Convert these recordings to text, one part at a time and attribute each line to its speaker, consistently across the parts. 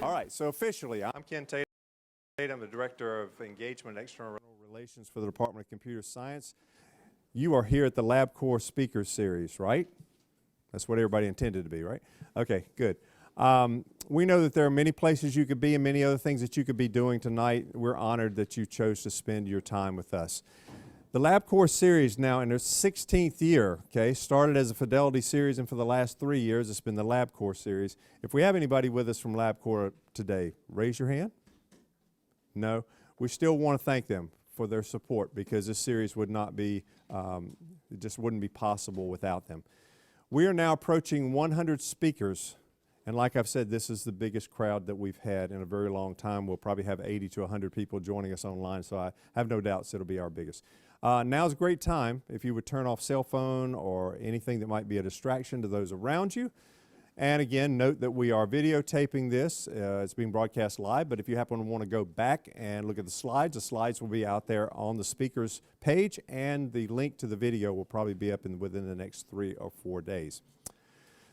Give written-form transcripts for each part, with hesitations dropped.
Speaker 1: All right, so officially, I'm Ken Tate. I'm the Director of Engagement and External Relations for the Department of Computer Science. You are here at the LabCorp Speakers Series, right? That's what everybody intended to be, right? Okay, good. We know that there are many places you could be and many other things that you could be doing tonight. We're honored that you chose to spend your time with us. The LabCorp series now in its 16th year, okay, started as a Fidelity series, and for the last 3 years it's been the LabCorp series. If we have anybody with us from LabCorp today, raise your hand. No? We still want to thank them for their support because this series would not be, it just wouldn't be possible without them. We are now approaching 100 speakers, and like I've said, this is the biggest crowd that we've had in a very long time. We'll probably have 80 to 100 people joining us online, so I have no doubts it'll be our biggest. Now's a great time if you would turn off cell phone or anything that might be a distraction to those around you. And again, note that we are videotaping this. It's being broadcast live, but if you happen to want to go back and look at the slides will be out there on the speakers page, and the link to the video will probably be up within the next 3 or 4 days.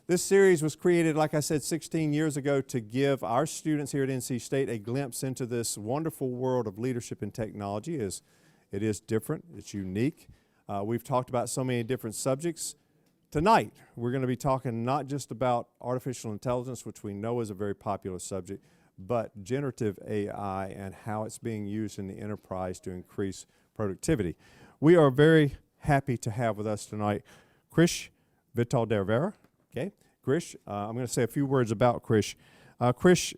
Speaker 1: This series was created, like I said, 16 years ago to give our students here at NC State a glimpse into this wonderful world of leadership and technology. It is different, it's unique. We've talked about so many different subjects. Tonight, we're going to be talking not just about artificial intelligence, which we know is a very popular subject, but generative AI and how it's being used in the enterprise to increase productivity. We are very happy to have with us tonight Krish Vitaldevara. Okay, Krish, I'm going to say a few words about Krish. Krish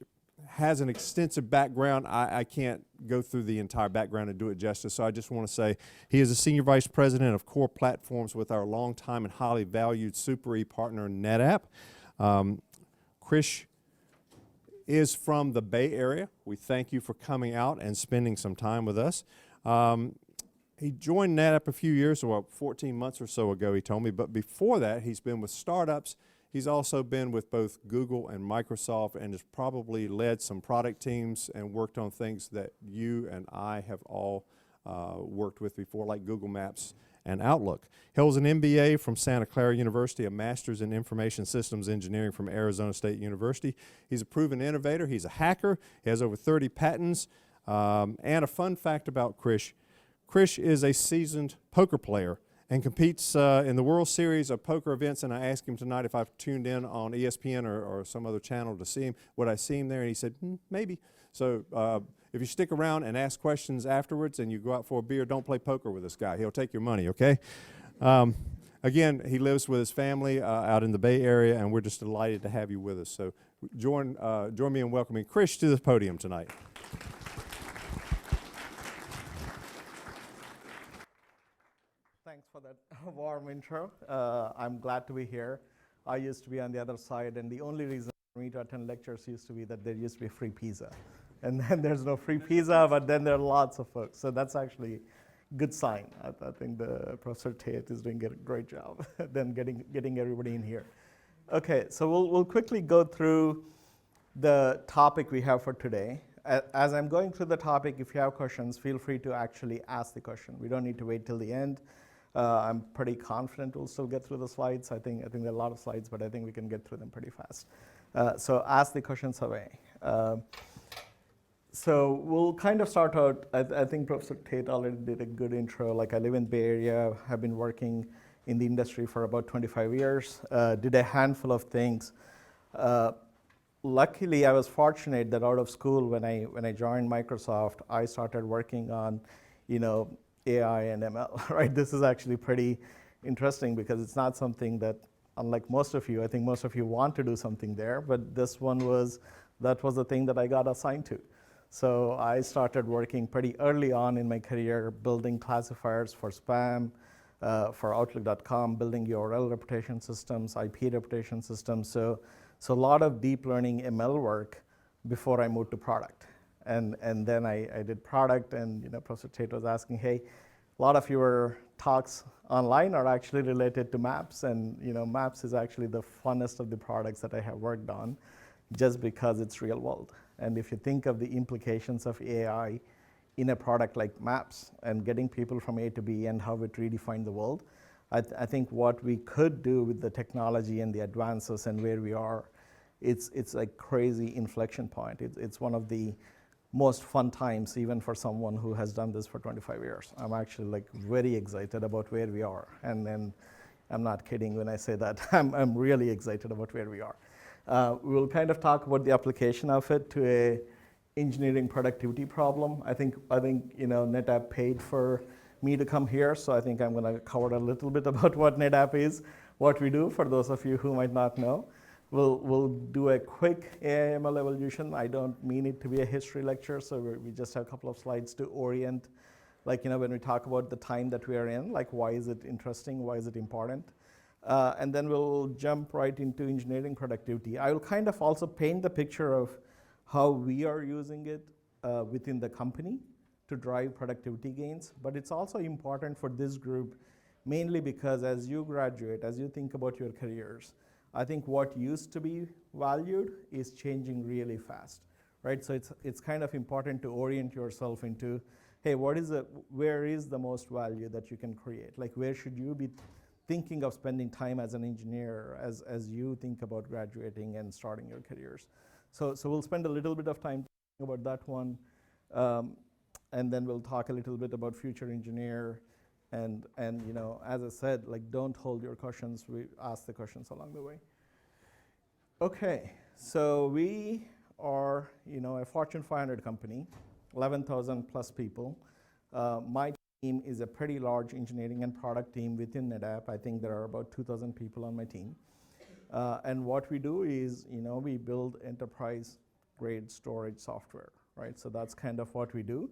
Speaker 1: has an extensive background. I can't go through the entire background and do it justice, so I just want to say he is a Senior Vice President of Core Platforms with our longtime and highly valued Super E partner, NetApp. Krish is from the Bay Area. We thank you for coming out and spending some time with us. He joined NetApp a few years, well, 14 months or so ago, he told me, but before that, he's been with startups. He's also been with both Google and Microsoft and has probably led some product teams and worked on things that you and I have all worked with before, like Google Maps and Outlook. He holds an MBA from Santa Clara University, a master's in information systems engineering from Arizona State University. He's a proven innovator. He's a hacker. He has over 30 patents. And a fun fact about Krish, Krish is a seasoned poker player and competes in the World Series of poker events, and I asked him tonight if I've tuned in on ESPN or some other channel to see him, would I see him there, and he said, maybe. So if you stick around and ask questions afterwards and you go out for a beer, don't play poker with this guy. He'll take your money, okay? Again, he lives with his family out in the Bay Area, and we're just delighted to have you with us. So join me in welcoming Krish to the podium tonight.
Speaker 2: Thanks for that warm intro. I'm glad to be here. I used to be on the other side, and the only reason for me to attend lectures used to be that there used to be free pizza. And then there's no free pizza, but then there are lots of folks. So that's actually a good sign. I think the Professor Tate is doing a great job then getting everybody in here. Okay, so we'll quickly go through the topic we have for today. As I'm going through the topic, if you have questions, feel free to actually ask the question. We don't need to wait till the end. I'm pretty confident we'll still get through the slides. I think there are a lot of slides, but I think we can get through them pretty fast. So ask the questions away. So we'll kind of start out, I think Professor Tate already did a good intro. Like I live in the Bay Area, have been working in the industry for about 25 years, did a handful of things. Luckily, I was fortunate that out of school, when I joined Microsoft, I started working on, AI and ML, right? This is actually pretty interesting because it's not something that, unlike most of you, I think most of you want to do something there, but that was the thing that I got assigned to. So I started working pretty early on in my career, building classifiers for spam, for Outlook.com, building URL reputation systems, IP reputation systems. So a lot of deep learning ML work before I moved to product. And then I did product, and Professor Tate was asking, hey, a lot of your talks online are actually related to maps, and maps is actually the funnest of the products that I have worked on, just because it's real world. And if you think of the implications of AI in a product like maps and getting people from A to B and how it redefined the world. I think what we could do with the technology and the advances and where we are, it's a crazy inflection point. It's one of the most fun times, even for someone who has done this for 25 years. I'm actually like very excited about where we are. And then I'm not kidding when I say that. I'm really excited about where we are. We'll kind of talk about the application of it to a engineering productivity problem. I think NetApp paid for me to come here, so I think I'm going to cover a little bit about what NetApp is, what we do, for those of you who might not know. We'll do a quick AI/ML evolution. I don't mean it to be a history lecture, so we just have a couple of slides to orient, like, when we talk about the time that we are in, like, why is it interesting, why is it important? And then we'll jump right into engineering productivity. I will kind of also paint the picture of how we are using it within the company to drive productivity gains. But it's also important for this group, mainly because as you graduate, as you think about your careers, I think what used to be valued is changing really fast, right? So it's kind of important to orient yourself into, hey, where is the most value that you can create? Like, where should you be thinking of spending time as an engineer as you think about graduating and starting your careers? So we'll spend a little bit of time talking about that one. And then we'll talk a little bit about future engineer, and as I said, like, don't hold your questions. We ask the questions along the way. Okay, so we are a Fortune 500 company, 11,000 plus people. My team is a pretty large engineering and product team within NetApp. I think there are about 2,000 people on my team. And what we do is, we build enterprise-grade storage software, right? So that's kind of what we do.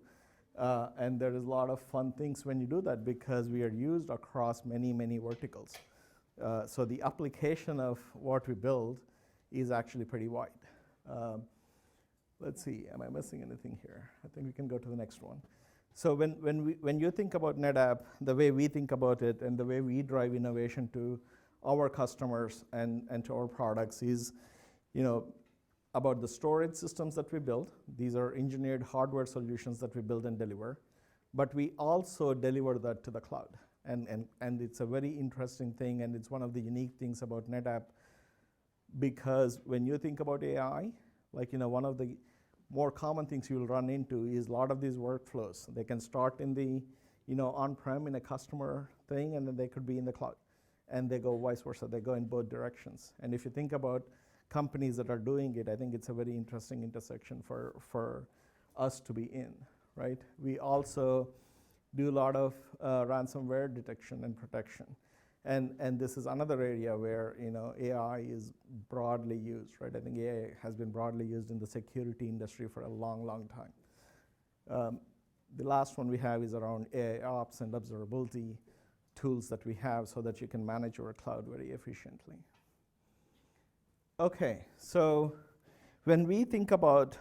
Speaker 2: And there is a lot of fun things when you do that, because we are used across many, many verticals. So the application of what we build is actually pretty wide. Let's see, am I missing anything here? I think we can go to the next one. So when you think about NetApp, the way we think about it and the way we drive innovation to our customers and to our products is, about the storage systems that we build. These are engineered hardware solutions that we build and deliver, but we also deliver that to the cloud. And it's a very interesting thing, and it's one of the unique things about NetApp, because when you think about AI, like, one of the more common things you'll run into is a lot of these workflows. They can start in the, on-prem in a customer thing, and then they could be in the cloud. And they go vice versa. They go in both directions. And if you think about companies that are doing it, I think it's a very interesting intersection for us to be in, right? We also do a lot of ransomware detection and protection. And this is another area where, AI is broadly used, right? I think AI has been broadly used in the security industry for a long, long time. The last one we have is around AI ops and observability tools that we have so that you can manage your cloud very efficiently. Okay, so when we think about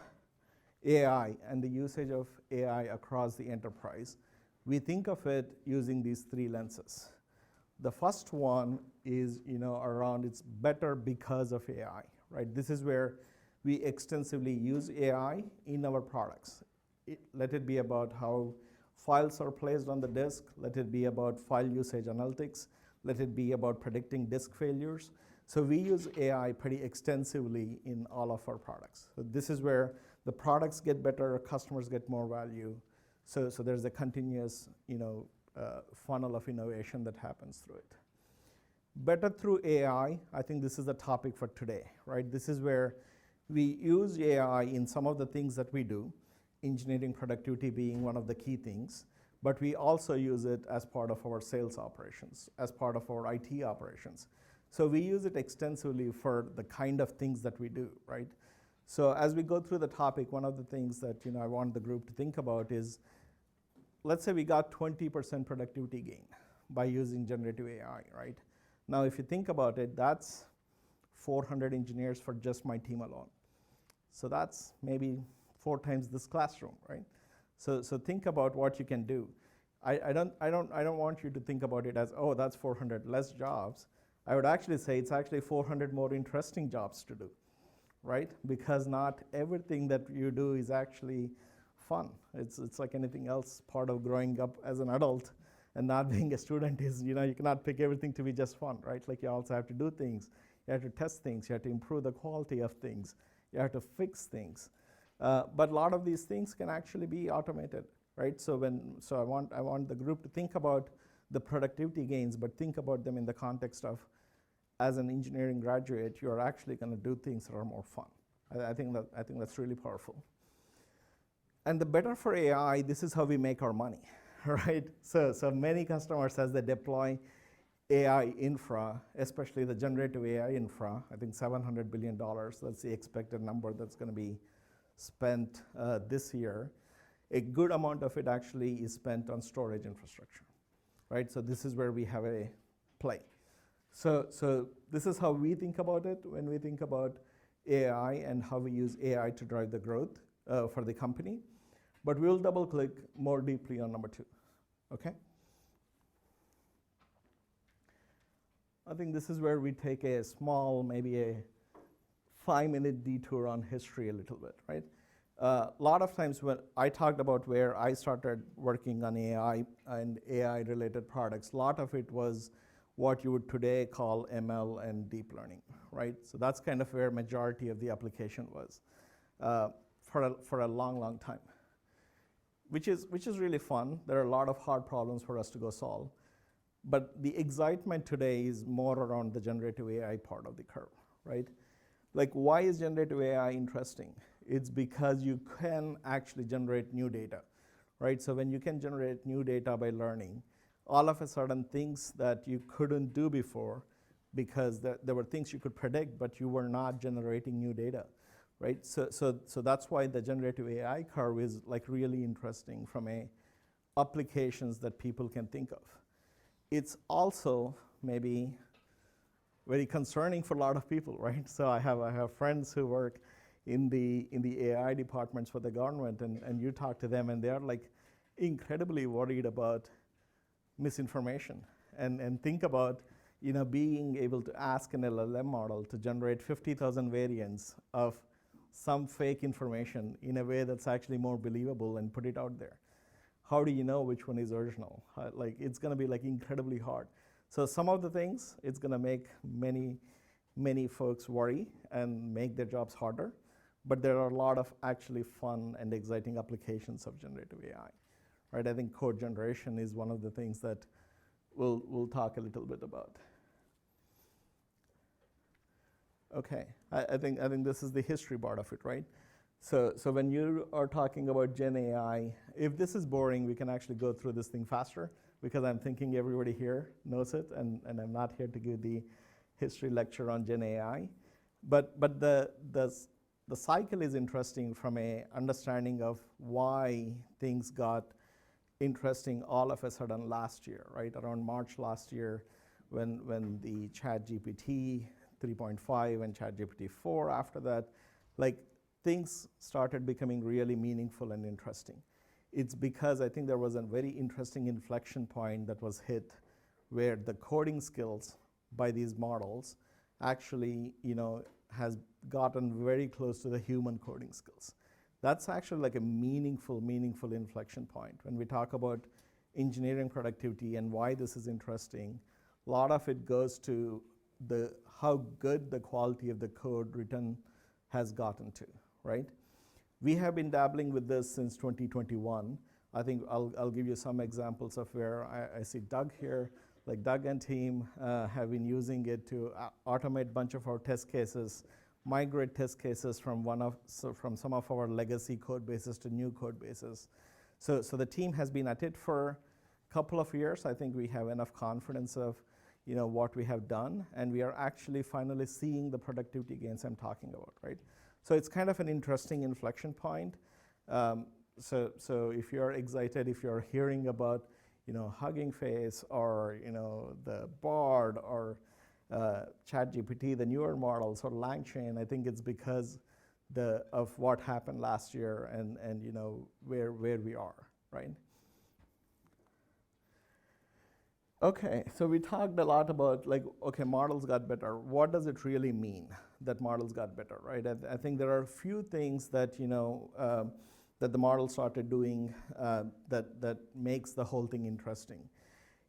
Speaker 2: AI and the usage of AI across the enterprise, we think of it using these three lenses. The first one is, around it's better because of AI, right? This is where we extensively use AI in our products. Let it be about how files are placed on the disk. Let it be about file usage analytics. Let it be about predicting disk failures. So we use AI pretty extensively in all of our products. So this is where the products get better, customers get more value. So there's a continuous, funnel of innovation that happens through it. Better through AI, I think this is the topic for today, right? This is where we use AI in some of the things that we do, engineering productivity being one of the key things, but we also use it as part of our sales operations, as part of our IT operations. So we use it extensively for the kind of things that we do, right? So as we go through the topic, one of the things that I want the group to think about is, let's say we got 20% productivity gain by using generative AI, right? Now, if you think about it, that's 400 engineers for just my team alone. So that's maybe 4 times this classroom, right? So think about what you can do. I don't want you to think about it as, oh, that's 400 less jobs. I would actually say it's actually 400 more interesting jobs to do, right? Because not everything that you do is actually fun. It's like anything else. Part of growing up as an adult and not being a student is, you cannot pick everything to be just fun, right? Like you also have to do things. You have to test things. You have to improve the quality of things. You have to fix things. But a lot of these things can actually be automated, right? So I want the group to think about the productivity gains, but think about them in the context of, as an engineering graduate, you're actually going to do things that are more fun. I think that's really powerful. And the better for AI, this is how we make our money, right? So many customers, as they deploy AI infra, especially the generative AI infra, I think $700 billion, that's the expected number that's going to be spent this year. A good amount of it actually is spent on storage infrastructure, right? So this is where we have a play. So this is how we think about it when we think about AI and how we use AI to drive the growth for the company. But we'll double click more deeply on number 2, okay? I think this is where we take a small, maybe a 5-minute detour on history a little bit, right? A lot of times when I talked about where I started working on AI and AI-related products, a lot of it was what you would today call ML and deep learning, right? So that's kind of where majority of the application was for a long, long time, which is really fun. There are a lot of hard problems for us to go solve. But the excitement today is more around the generative AI part of the curve, right? Like, why is generative AI interesting? It's because you can actually generate new data, right? So when you can generate new data by learning, all of a sudden things that you couldn't do before, because there were things you could predict, but you were not generating new data, right? So that's why the generative AI curve is like really interesting from a applications that people can think of. It's also maybe very concerning for a lot of people, right? So I have friends who work in the AI departments for the government, and you talk to them, and they're like incredibly worried about misinformation. And think about being able to ask an LLM model to generate 50,000 variants of some fake information in a way that's actually more believable and put it out there. How do you know which one is original? Like, it's going to be like incredibly hard. So some of the things, it's going to make many folks worry and make their jobs harder. But there are a lot of actually fun and exciting applications of generative AI, right? I think code generation is one of the things that we'll talk a little bit about. Okay, I think this is the history part of it, right? So when you are talking about Gen AI, if this is boring, we can actually go through this thing faster, because I'm thinking everybody here knows it, and I'm not here to give the history lecture on Gen AI. But the cycle is interesting from a understanding of why things got interesting all of a sudden last year, right? Around March last year, when the ChatGPT 3.5 and ChatGPT 4 after that, like, things started becoming really meaningful and interesting. It's because I think there was a very interesting inflection point that was hit where the coding skills by these models actually, has gotten very close to the human coding skills. That's actually like a meaningful inflection point. When we talk about engineering productivity and why this is interesting, a lot of it goes to how good the quality of the code written has gotten to, right? We have been dabbling with this since 2021. I think I'll give you some examples of where I see Doug here. Like, Doug and team have been using it to automate a bunch of our test cases, migrate test cases from some of our legacy code bases to new code bases. So the team has been at it for a couple of years. I think we have enough confidence of what we have done, and we are actually finally seeing the productivity gains I'm talking about, right? So it's kind of an interesting inflection point. So if you're excited, if you're hearing about Hugging Face or the Bard or ChatGPT, the newer models, or LangChain, I think it's because of what happened last year and where we are, right? Okay, so we talked a lot about, like, okay, models got better. What does it really mean that models got better, right? I think there are a few things that that the model started doing that makes the whole thing interesting.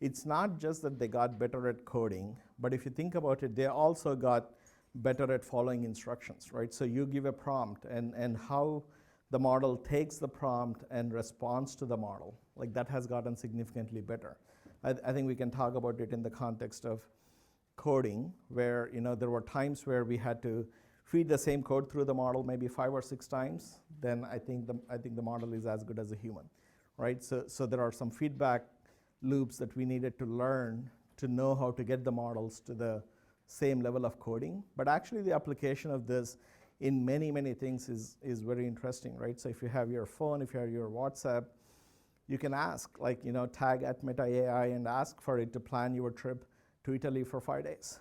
Speaker 2: It's not just that they got better at coding, but if you think about it, they also got better at following instructions, right? So you give a prompt, and how the model takes the prompt and responds to the model, like that has gotten significantly better. I think we can talk about it in the context of coding, where there were times where we had to feed the same code through the model maybe 5 or 6 times. Then I think the model is as good as a human, right? So there are some feedback loops that we needed to learn to know how to get the models to the same level of coding. But actually the application of this in many things is very interesting, right? So if you have your phone, if you have your WhatsApp, you can ask, like, tag at Meta AI and ask for it to plan your trip to Italy for 5 days.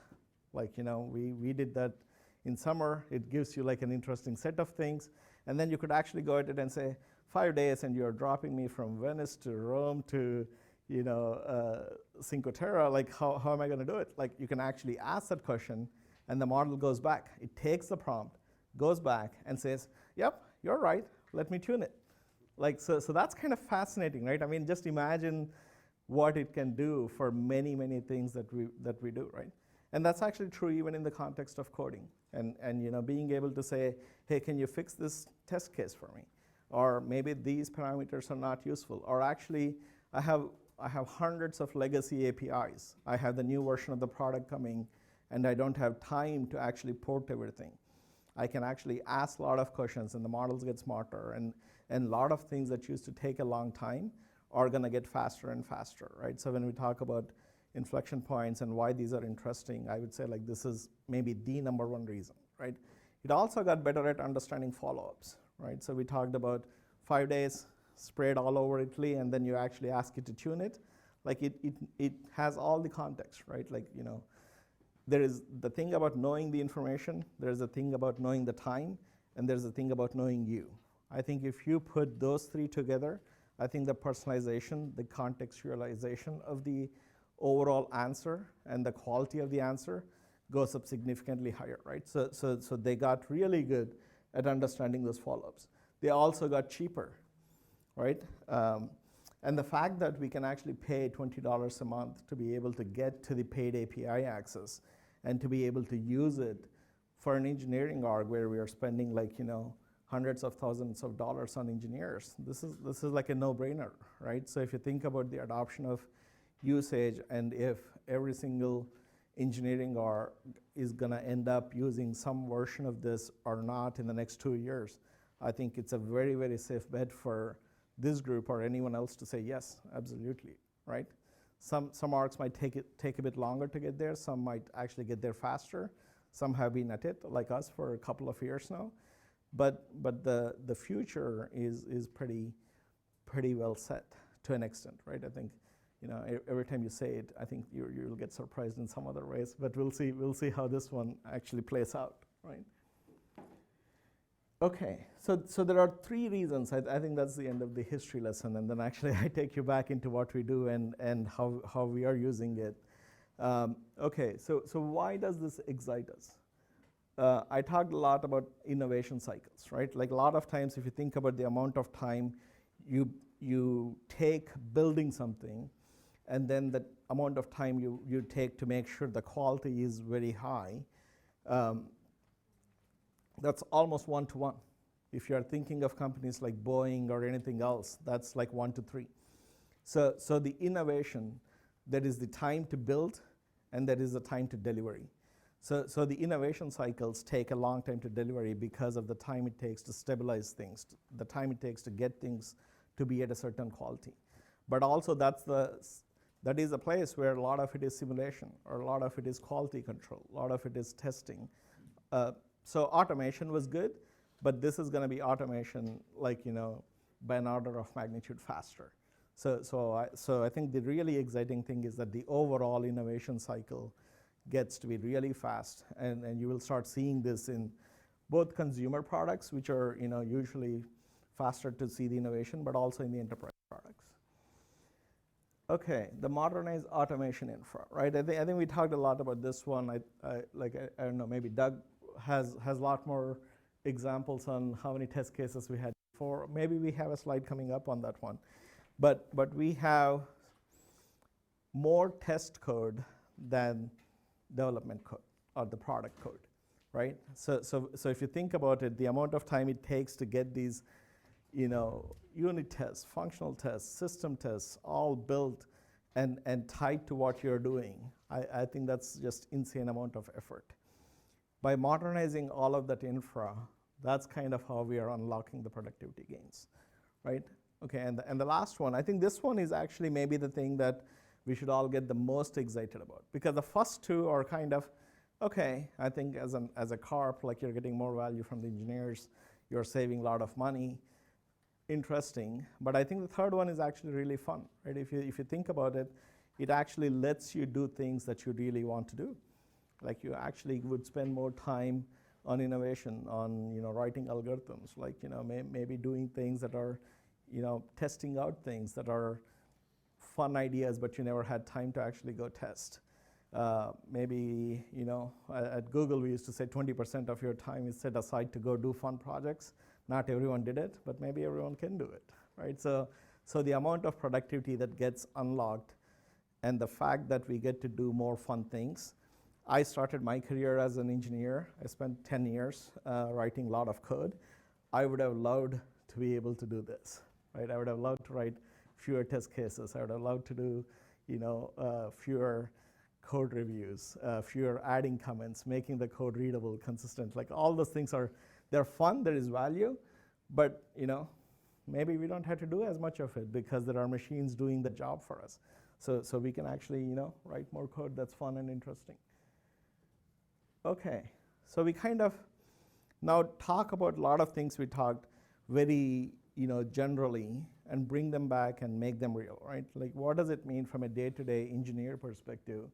Speaker 2: Like, we did that in summer. It gives you like an interesting set of things. And then you could actually go at it and say, 5 days, and you're dropping me from Venice to Rome to, Cinque Terre. Like, how am I going to do it? Like, you can actually ask that question, and the model goes back. It takes the prompt, goes back, and says, yep, you're right. Let me tune it. Like, so that's kind of fascinating, right? I mean, just imagine what it can do for many things that we do, right? And that's actually true even in the context of coding. And being able to say, hey, can you fix this test case for me? Or maybe these parameters are not useful. Or actually, I have hundreds of legacy APIs. I have the new version of the product coming, and I don't have time to actually port everything. I can actually ask a lot of questions, and the models get smarter, and a lot of things that used to take a long time are going to get faster and faster, right? So when we talk about inflection points and why these are interesting, I would say like this is maybe the number one reason, right? It also got better at understanding follow-ups, right? So we talked about 5 days spread all over Italy, and then you actually ask it to tune it. Like it has all the context, right? Like, there is the thing about knowing the information, there's a thing about knowing the time, and there's a thing about knowing you. I think if you put those 3 together, I think the personalization, the contextualization of the overall answer and the quality of the answer goes up significantly higher, right? So they got really good at understanding those follow-ups. They also got cheaper, right? And the fact that we can actually pay $20 a month to be able to get to the paid API access and to be able to use it for an engineering org where we are spending like, hundreds of thousands of dollars on engineers, this is like a no-brainer, right? So if you think about the adoption of usage, and if every single engineering org is going to end up using some version of this or not in the next 2 years, I think it's a very safe bet for this group or anyone else to say yes, absolutely, right? Some orgs might take a bit longer to get there. Some might actually get there faster. Some have been at it, like us, for a couple of years now. But the future is pretty well set to an extent, right? I think, every time you say it, I think you'll get surprised in some other ways. But we'll see how this one actually plays out, right? Okay, so there are 3 reasons. I think that's the end of the history lesson, and then actually I take you back into what we do and how we are using it. Okay, so why does this excite us? I talked a lot about innovation cycles, right? Like a lot of times, if you think about the amount of time you take building something, and then the amount of time you take to make sure the quality is very high, that's almost 1-to-1. If you're thinking of companies like Boeing or anything else, that's like 1-to-3. So the innovation, that is the time to build, and that is the time to delivery. So the innovation cycles take a long time to delivery because of the time it takes to stabilize things, the time it takes to get things to be at a certain quality. But also that is a place where a lot of it is simulation, or a lot of it is quality control, a lot of it is testing. So automation was good, but this is going to be automation like, by an order of magnitude faster. So I think the really exciting thing is that the overall innovation cycle gets to be really fast, and you will start seeing this in both consumer products, which are usually faster to see the innovation, but also in the enterprise products. Okay, the modernized automation infra, right? I think we talked a lot about this one. I don't know, maybe Doug has a lot more examples on how many test cases we had for, maybe we have a slide coming up on that one, but we have more test code than development code or the product code, right? So if you think about it, the amount of time it takes to get these, unit tests, functional tests, system tests, all built and tied to what you're doing, I think that's just insane amount of effort. By modernizing all of that infra, that's kind of how we are unlocking the productivity gains, right? Okay, and the last one, I think this one is actually maybe the thing that we should all get the most excited about, because the first two are kind of, okay, I think as a corp, like you're getting more value from the engineers, you're saving a lot of money, interesting, but I think the third one is actually really fun, right? If you think about it, it actually lets you do things that you really want to do. Like you actually would spend more time on innovation, on writing algorithms, like maybe doing things that are, testing out things that are fun ideas, but you never had time to actually go test. Maybe at Google we used to say 20% of your time is set aside to go do fun projects. Not everyone did it, but maybe everyone can do it, right? So the amount of productivity that gets unlocked, and the fact that we get to do more fun things. I started my career as an engineer. I spent 10 years writing a lot of code. I would have loved to be able to do this, right? I would have loved to write fewer test cases. I would have loved to do, fewer code reviews, fewer adding comments, making the code readable, consistent. Like all those things they're fun, there is value, but maybe we don't have to do as much of it because there are machines doing the job for us. So we can actually, write more code that's fun and interesting. Okay, so we kind of now talk about a lot of things we talked very, generally, and bring them back and make them real, right? Like what does it mean from a day-to-day engineer perspective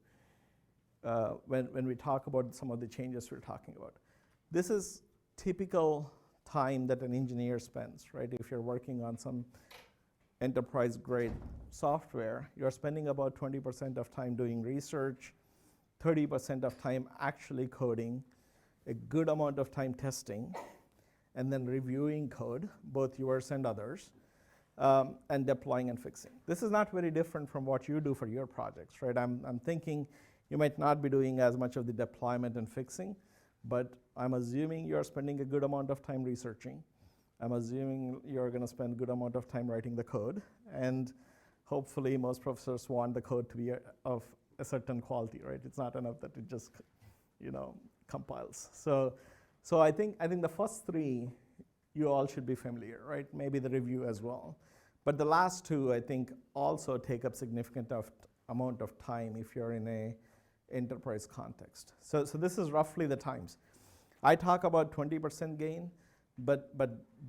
Speaker 2: when we talk about some of the changes we're talking about? This is typical time that an engineer spends, right? If you're working on some enterprise-grade software, you're spending about 20% of time doing research, 30% of time actually coding, a good amount of time testing, and then reviewing code, both yours and others, and deploying and fixing. This is not very different from what you do for your projects, right? I'm thinking you might not be doing as much of the deployment and fixing, but I'm assuming you're spending a good amount of time researching. I'm assuming you're going to spend a good amount of time writing the code, and hopefully most professors want the code to be of a certain quality, right? It's not enough that it just, compiles. So I think the first three you all should be familiar, right? Maybe the review as well. But the last two, I think, also take up significant amount of time if you're in a enterprise context. So this is roughly the times. I talk about 20% gain, but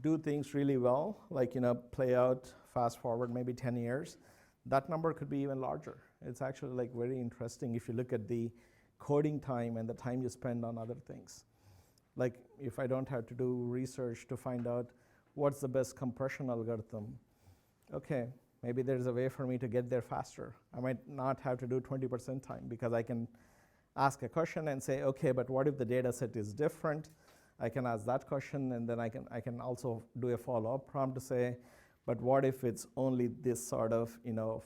Speaker 2: do things really well, like play out, fast forward maybe 10 years. That number could be even larger. It's actually like very interesting if you look at the coding time and the time you spend on other things. Like if I don't have to do research to find out what's the best compression algorithm, okay, maybe there's a way for me to get there faster. I might not have to do 20% time because I can ask a question and say, okay, but what if the data set is different? I can ask that question, and then I can also do a follow-up prompt to say, but what if it's only this sort of,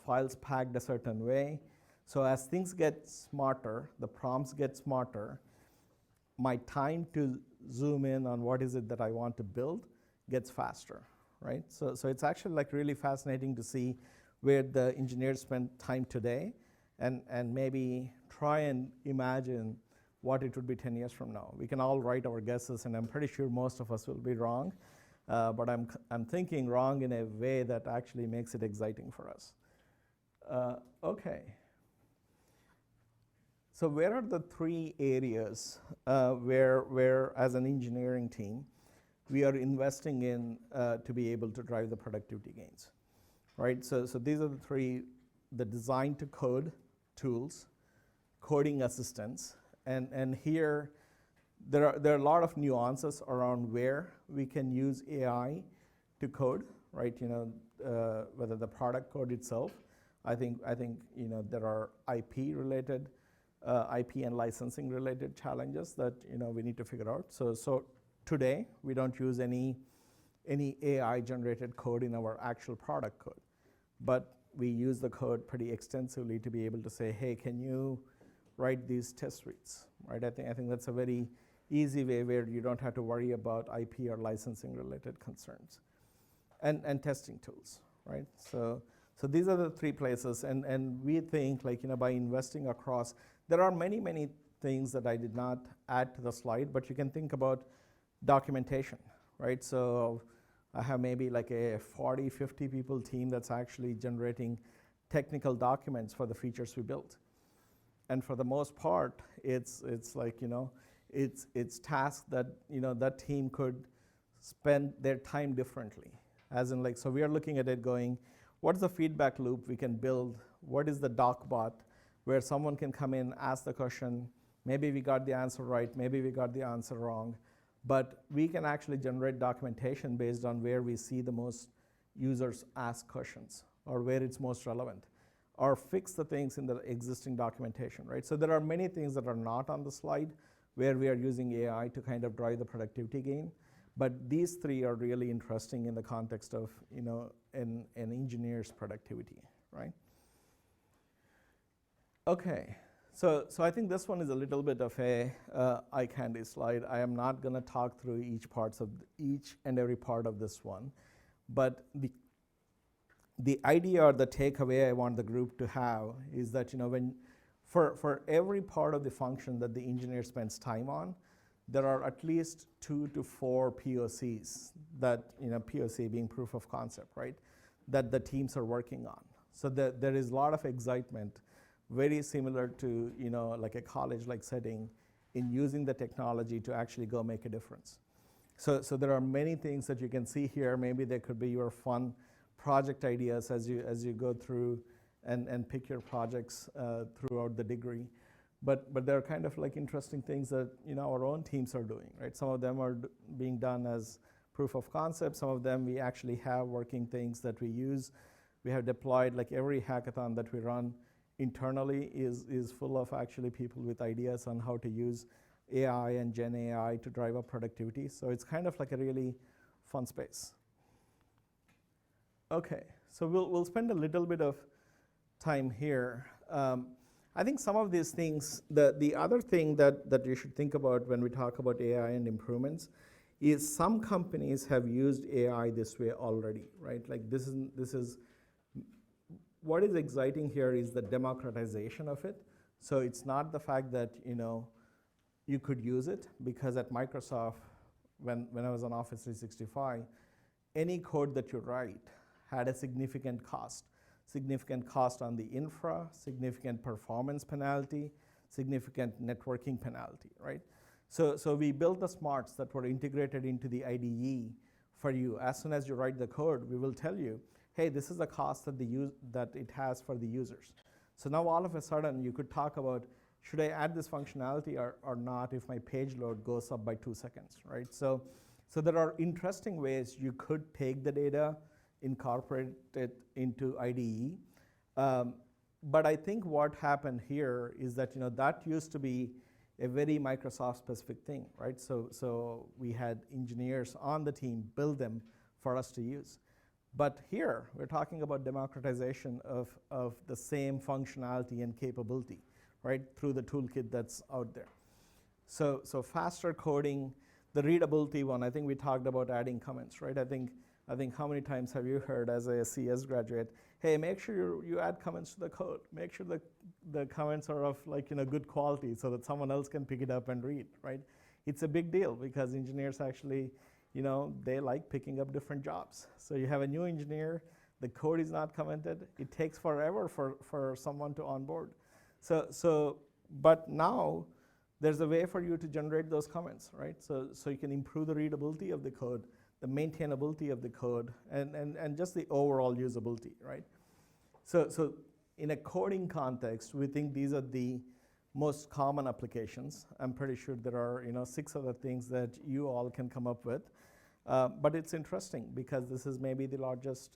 Speaker 2: files packed a certain way? So as things get smarter, the prompts get smarter, my time to zoom in on what is it that I want to build gets faster, right? So it's actually like really fascinating to see where the engineers spend time today, and maybe try and imagine what it would be 10 years from now. We can all write our guesses, and I'm pretty sure most of us will be wrong, but I'm thinking wrong in a way that actually makes it exciting for us. Okay. So where are the three areas where as an engineering team, we are investing in to be able to drive the productivity gains, right? So these are the three: the design to code tools, coding assistance, and here there are a lot of nuances around where we can use AI to code, right? Whether the product code itself, I think there are IP related, IP and licensing related challenges that we need to figure out. So today we don't use any any AI-generated code in our actual product code. But we use the code pretty extensively to be able to say, hey, can you write these test suites, right? I think that's a very easy way where you don't have to worry about IP or licensing related concerns. And testing tools, right? So these are the three places, and we think, like, by investing across, there are many, many things that I did not add to the slide, but you can think about documentation, right? So I have maybe like a 40, 50 people team that's actually generating technical documents for the features we built. And for the most part, it's like, it's tasks that, that team could spend their time differently. As in, like, so we are looking at it going, what's the feedback loop we can build? What is the doc bot where someone can come in, ask the question, maybe we got the answer right, maybe we got the answer wrong, but we can actually generate documentation based on where we see the most users ask questions or where it's most relevant, or fix the things in the existing documentation, right? So there are many things that are not on the slide where we are using AI to kind of drive the productivity gain. But these three are really interesting in the context of, an engineer's productivity, right? Okay, so I think this one is a little bit of a eye candy slide. I am not going to talk through each and every part of this one, but the idea or the takeaway I want the group to have is that, for every part of the function that the engineer spends time on, there are at least 2 to 4 POCs that, POC being proof of concept, right, that the teams are working on. So there is a lot of excitement, very similar to, like a college-like setting, in using the technology to actually go make a difference. So there are many things that you can see here. Maybe there could be your fun project ideas as you go through and pick your projects throughout the degree. But there are kind of like interesting things that our own teams are doing, right? Some of them are being done as proof of concept. Some of them we actually have working things that we use. We have deployed, like, every hackathon that we run internally is full of actually people with ideas on how to use AI and Gen AI to drive up productivity. So it's kind of like a really fun space. Okay, so we'll spend a little bit of time here. I think some of these things, the other thing that you should think about when we talk about AI and improvements is some companies have used AI this way already, right? Like, this is what is exciting here is the democratization of it. So it's not the fact that, you could use it, because at Microsoft, when I was on Office 365, any code that you write had a significant cost on the infra, significant performance penalty, significant networking penalty, right? So we built the smarts that were integrated into the IDE for you. As soon as you write the code, we will tell you, hey, this is the cost that it has for the users. So now all of a sudden you could talk about, should I add this functionality or not if my page load goes up by 2 seconds, right? So there are interesting ways you could take the data, incorporate it into IDE. But I think what happened here is that, that used to be a very Microsoft-specific thing, right? So we had engineers on the team build them for us to use. But here, we're talking about democratization of the same functionality and capability, right, through the toolkit that's out there. So faster coding, the readability one, I think we talked about adding comments, right? I think how many times have you heard as a CS graduate, hey, make sure you add comments to the code. Make sure the comments are of, like, good quality so that someone else can pick it up and read, right? It's a big deal because engineers actually, they like picking up different jobs. So you have a new engineer, the code is not commented, it takes forever for someone to onboard. But now there's a way for you to generate those comments, right? So you can improve the readability of the code, the maintainability of the code, and just the overall usability, right? So in a coding context, we think these are the most common applications. I'm pretty sure there are 6 other things that you all can come up with. But it's interesting because this is maybe the largest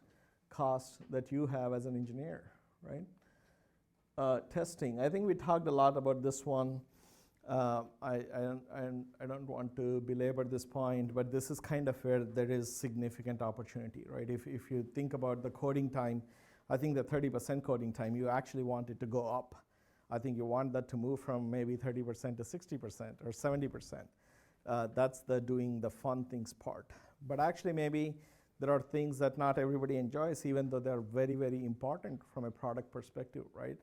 Speaker 2: cost that you have as an engineer, right? Testing, I think we talked a lot about this one. I don't want to belabor this point, but this is kind of where there is significant opportunity, right? If you think about the coding time, I think the 30% coding time, you actually want it to go up. I think you want that to move from maybe 30% to 60% or 70%. That's the doing the fun things part. But actually maybe there are things that not everybody enjoys, even though they're very, very important from a product perspective, right?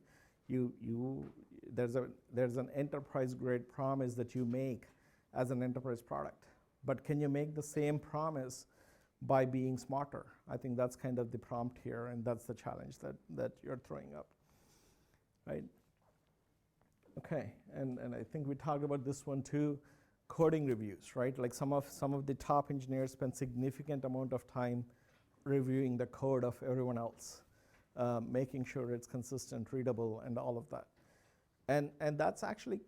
Speaker 2: There's an enterprise grade promise that you make as an enterprise product. But can you make the same promise by being smarter? I think that's kind of the prompt here, and that's the challenge that you're throwing up, right? Okay, and I think we talked about this one too, coding reviews, right? Like some of the top engineers spend significant amount of time reviewing the code of everyone else, making sure it's consistent, readable, and all of that. And that's actually,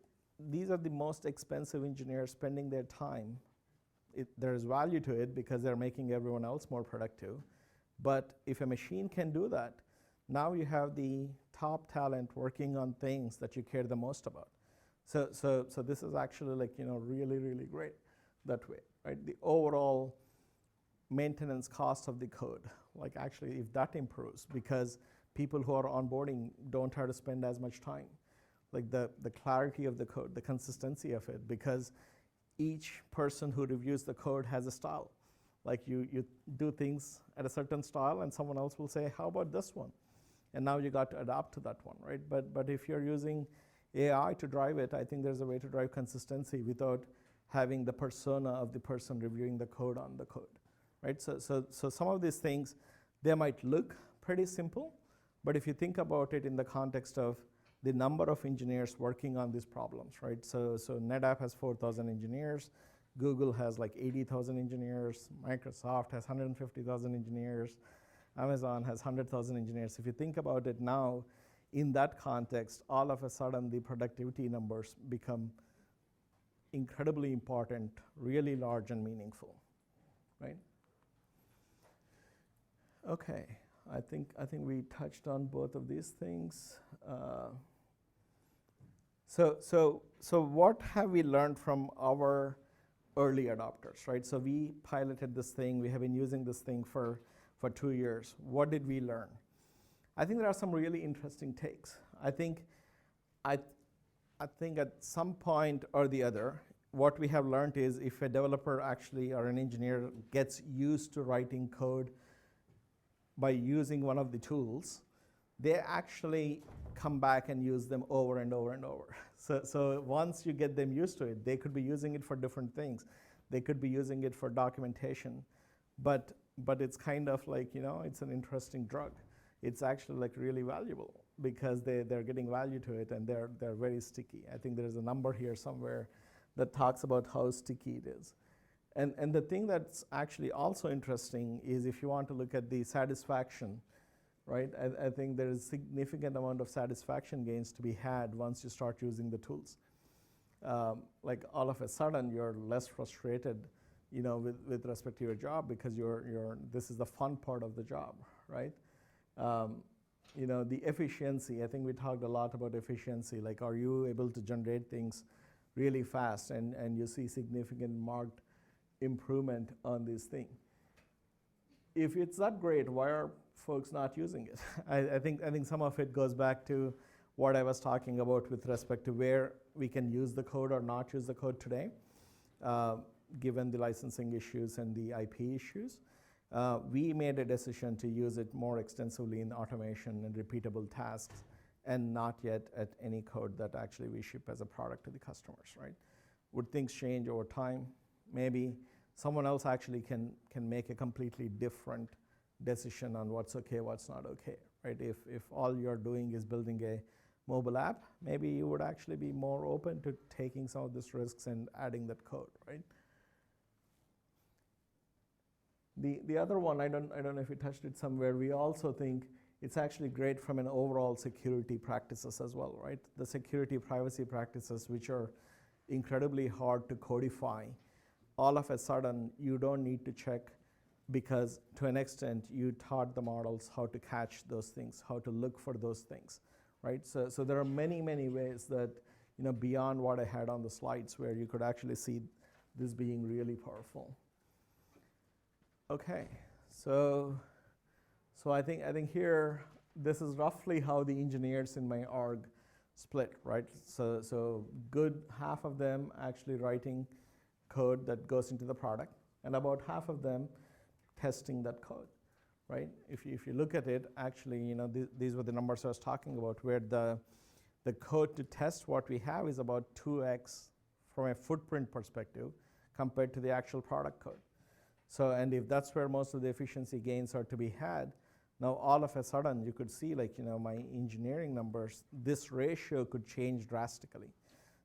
Speaker 2: these are the most expensive engineers spending their time. There's value to it because they're making everyone else more productive. But if a machine can do that, now you have the top talent working on things that you care the most about. So this is actually like, really, really great that way, right? The overall maintenance cost of the code, like actually if that improves, because people who are onboarding don't have to spend as much time. Like the clarity of the code, the consistency of it, because each person who reviews the code has a style. Like you do things at a certain style and someone else will say, how about this one? And now you got to adapt to that one, right? But if you're using AI to drive it, I think there's a way to drive consistency without having the persona of the person reviewing the code on the code, right? So some of these things, they might look pretty simple, but if you think about it in the context of the number of engineers working on these problems, right? So NetApp has 4,000 engineers, Google has like 80,000 engineers, Microsoft has 150,000 engineers, Amazon has 100,000 engineers. If you think about it now, in that context, all of a sudden the productivity numbers become incredibly important, really large and meaningful, right? Okay, I think we touched on both of these things. So what have we learned from our early adopters, right? So we piloted this thing. We have been using this thing for 2 years. What did we learn? I think there are some really interesting takes. I think at some point or the other, what we have learned is if a developer actually or an engineer gets used to writing code by using one of the tools, they actually come back and use them over and over and over. So once you get them used to it, they could be using it for different things. They could be using it for documentation, but it's kind of like, it's an interesting drug. It's actually like really valuable because they're getting value to it and they're very sticky. I think there's a number here somewhere that talks about how sticky it is. And the thing that's actually also interesting is if you want to look at the satisfaction, right? I think there is significant amount of satisfaction gains to be had once you start using the tools. Like all of a sudden you're less frustrated, with respect to your job because this is the fun part of the job, right? The efficiency, I think we talked a lot about efficiency, like are you able to generate things really fast and you see significant marked improvement on this thing. If it's that great, why are folks not using it? I think some of it goes back to what I was talking about with respect to where we can use the code or not use the code today, given the licensing issues and the IP issues. We made a decision to use it more extensively in automation and repeatable tasks and not yet at any code that actually we ship as a product to the customers, right? Would things change over time? Maybe someone else actually can make a completely different decision on what's okay, what's not okay, right? If all you're doing is building a mobile app, maybe you would actually be more open to taking some of these risks and adding that code, right? The other one, I don't know if you touched it somewhere, we also think it's actually great from an overall security practices as well, right? The security privacy practices, which are incredibly hard to codify, all of a sudden you don't need to check because to an extent you taught the models how to catch those things, how to look for those things, right? So there are many, many ways that beyond what I had on the slides, where you could actually see this being really powerful. Okay, so I think here, this is roughly how the engineers in my org split, right? So good half of them actually writing code that goes into the product, and about half of them testing that code, right? If you look at it, actually, these were the numbers I was talking about, where the code to test what we have is about 2x from a footprint perspective compared to the actual product code. So, and if that's where most of the efficiency gains are to be had, now all of a sudden you could see, like, my engineering numbers, this ratio could change drastically.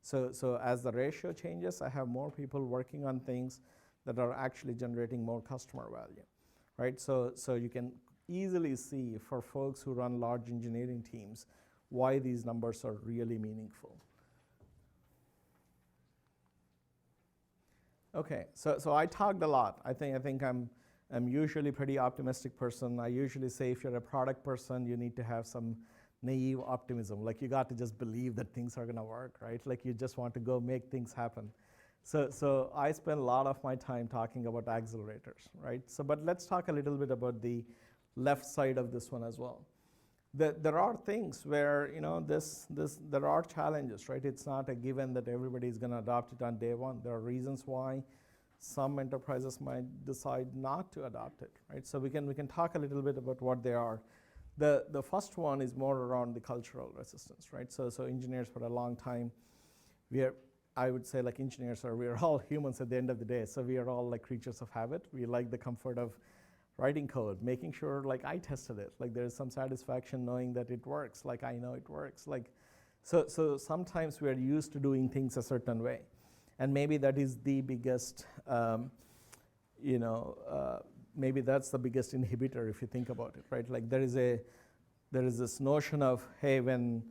Speaker 2: So as the ratio changes, I have more people working on things that are actually generating more customer value, right? So you can easily see, for folks who run large engineering teams, why these numbers are really meaningful. Okay, so I talked a lot. I think I'm usually a pretty optimistic person. I usually say, if you're a product person, you need to have some naive optimism. Like, you got to just believe that things are gonna work, right? Like, you just want to go make things happen. So I spend a lot of my time talking about accelerators, right? But let's talk a little bit about the left side of this one as well. There are things where, there are challenges, right? It's not a given that everybody's gonna adopt it on day one. There are reasons why some enterprises might decide not to adopt it, right? So we can talk a little bit about what they are. The first one is more around the cultural resistance, right? So engineers for a long time, I would say, like, engineers we are all humans at the end of the day, so we are all like creatures of habit. We like the comfort of writing code, making sure, like, I tested it, like, there's some satisfaction knowing that it works, like, I know it works, like, so sometimes we are used to doing things a certain way, and maybe that is the biggest, maybe that's the biggest inhibitor if you think about it, right? Like, there is this notion of, hey, when,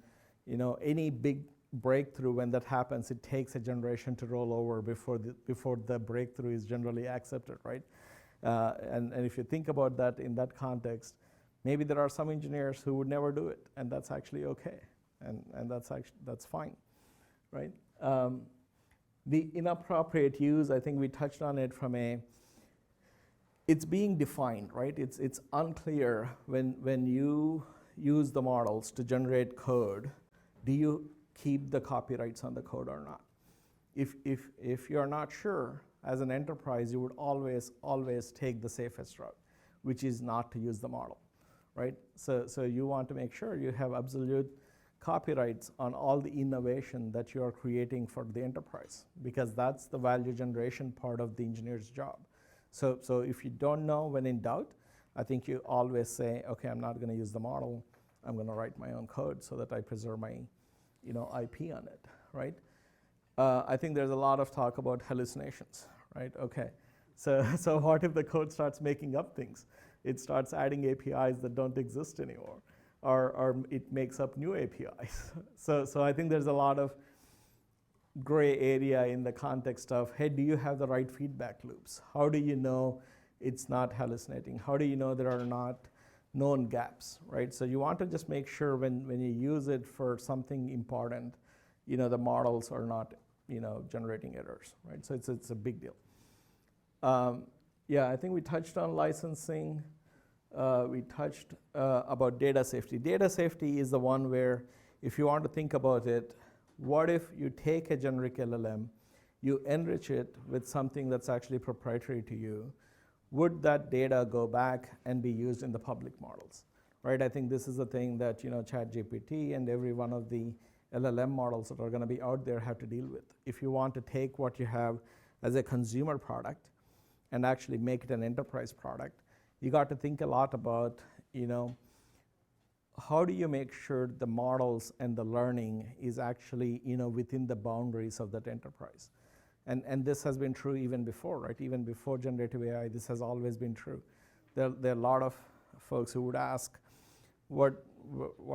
Speaker 2: any big breakthrough, when that happens, it takes a generation to roll over before the breakthrough is generally accepted, right? And if you think about that in that context, maybe there are some engineers who would never do it, and that's actually okay, and that's fine, right? The inappropriate use, I think we touched on it it's being defined, right? It's unclear when you use the models to generate code, do you keep the copyrights on the code or not? If you're not sure, as an enterprise, you would always take the safest route, which is not to use the model, right? So you want to make sure you have absolute copyrights on all the innovation that you are creating for the enterprise, because that's the value generation part of the engineer's job. So if you don't know, when in doubt, I think you always say, okay, I'm not gonna use the model, I'm gonna write my own code so that I preserve my IP on it, right? I think there's a lot of talk about hallucinations, right? Okay, so what if the code starts making up things? It starts adding APIs that don't exist anymore, or it makes up new APIs. So I think there's a lot of gray area in the context of, hey, do you have the right feedback loops? How do you know it's not hallucinating? How do you know there are not known gaps, right? So you want to just make sure when you use it for something important, the models are not, generating errors, right? So it's a big deal. Yeah, I think we touched on licensing. We touched about data safety. Data safety is the one where, if you want to think about it, what if you take a generic LLM, you enrich it with something that's actually proprietary to you? Would that data go back and be used in the public models, right? I think this is the thing that ChatGPT and every one of the LLM models that are going to be out there have to deal with. If you want to take what you have as a consumer product and actually make it an enterprise product, you got to think a lot about, how do you make sure the models and the learning is actually, within the boundaries of that enterprise? And this has been true even before, right? Even before generative AI, this has always been true. There are a lot of folks who would ask, what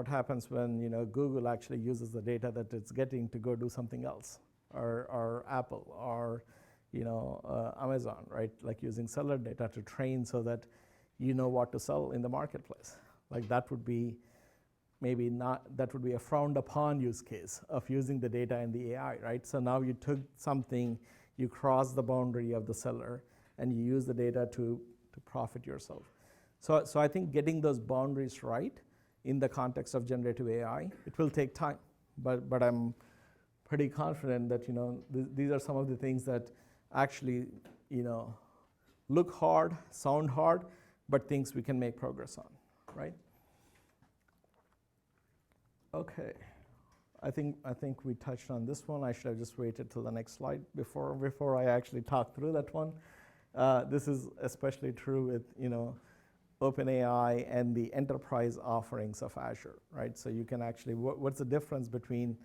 Speaker 2: happens when Google actually uses the data that it's getting to go do something else, or Apple, or Amazon, right? Like using seller data to train so that you know what to sell in the marketplace. Like, that would be maybe not, that would be a frowned upon use case of using the data in the AI, right? So now you took something, you crossed the boundary of the seller, and you use the data to profit yourself. So I think getting those boundaries right in the context of generative AI, it will take time, but I'm pretty confident that, you know, these are some of the things that actually, you know, look hard, sound hard, but things we can make progress on, right? Okay, I think we touched on this one. I should have just waited till the next slide before I actually talk through that one. This is especially true with, you know, OpenAI and the enterprise offerings of Azure, right? So you can actually, what's the difference between,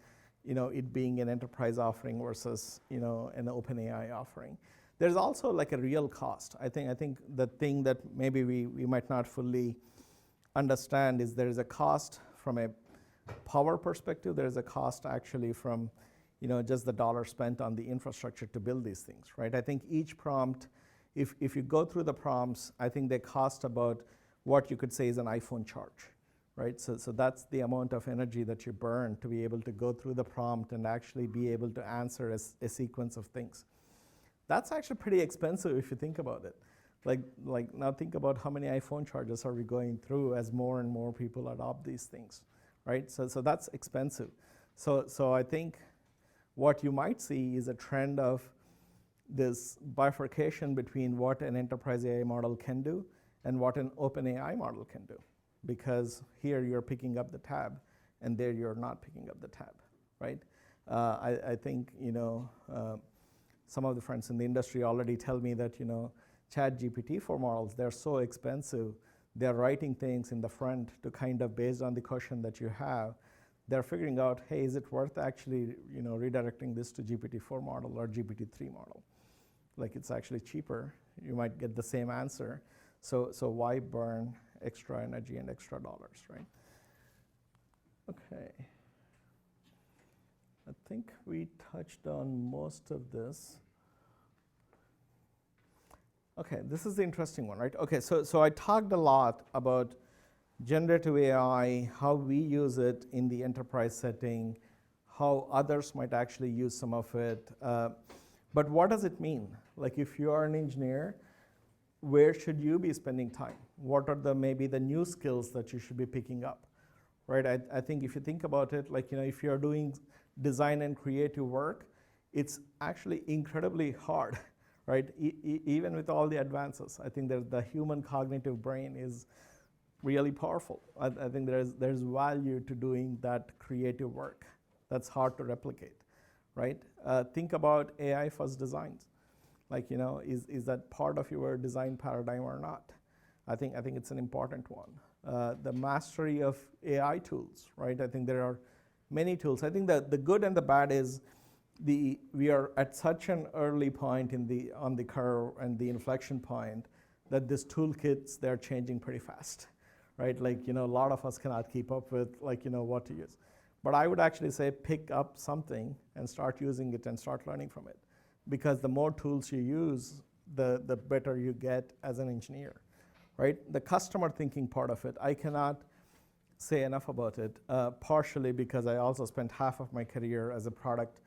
Speaker 2: you know, it being an enterprise offering versus, you know, an OpenAI offering? There's also like a real cost. I think the thing that maybe we might not fully understand is there is a cost from a power perspective. There is a cost actually from, you know, just the dollar spent on the infrastructure to build these things, right? I think each prompt, if you go through the prompts, I think they cost about what you could say is an iPhone charge, right? So that's the amount of energy that you burn to be able to go through the prompt and actually be able to answer a sequence of things. That's actually pretty expensive if you think about it. Like now think about how many iPhone charges are we going through as more and more people adopt these things, right? So that's expensive. So I think what you might see is a trend of this bifurcation between what an enterprise AI model can do and what an open AI model can do. Because here you're picking up the tab, and there you're not picking up the tab, right? I think, you know, some of the friends in the industry already tell me that, you know, ChatGPT-4 models, they're so expensive, they're writing things in the front to kind of, based on the question that you have, they're figuring out, hey, is it worth actually, you know, redirecting this to GPT-4 model or GPT-3 model? Like, it's actually cheaper. You might get the same answer. So why burn extra energy and extra dollars, right? Okay. I think we touched on most of this. Okay, this is the interesting one, right? Okay, so I talked a lot about generative AI, how we use it in the enterprise setting, how others might actually use some of it. But what does it mean? Like, if you are an engineer, where should you be spending time? What are maybe the new skills that you should be picking up, right? I think if you think about it, like, you know, if you're doing design and creative work, it's actually incredibly hard, right? Even with all the advances, I think that the human cognitive brain is really powerful. I think there's value to doing that creative work that's hard to replicate, right? Think about AI first designs. Like, you know, is that part of your design paradigm or not? I think it's an important one. The mastery of AI tools, right? I think there are many tools. I think that the good and the bad is we are at such an early point on the curve and the inflection point that these toolkits, they're changing pretty fast, right? Like, you know, a lot of us cannot keep up with, like, you know, what to use. But I would actually say pick up something and start using it and start learning from it. Because the more tools you use, the better you get as an engineer, right? The customer thinking part of it, I cannot say enough about it, partially because I also spent half of my career as a product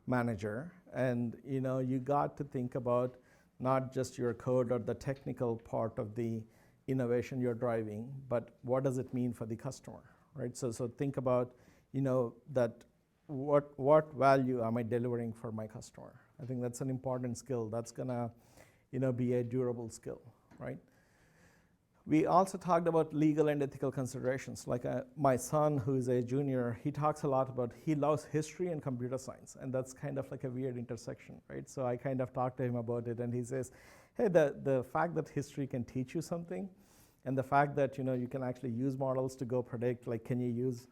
Speaker 2: manager. And, you know, you got to think about not just your code or the technical part of the innovation you're driving, but what does it mean for the customer, right? So think about, you know, that what value am I delivering for my customer? I think that's an important skill. That's gonna, you know, be a durable skill, right? We also talked about legal and ethical considerations. Like my son, who is a junior, he talks a lot about, he loves history and computer science, and that's kind of like a weird intersection, right? So I kind of talked to him about it, and he says, hey, the fact that history can teach you something, and the fact that, you know, you can actually use models to go predict, like, can you use,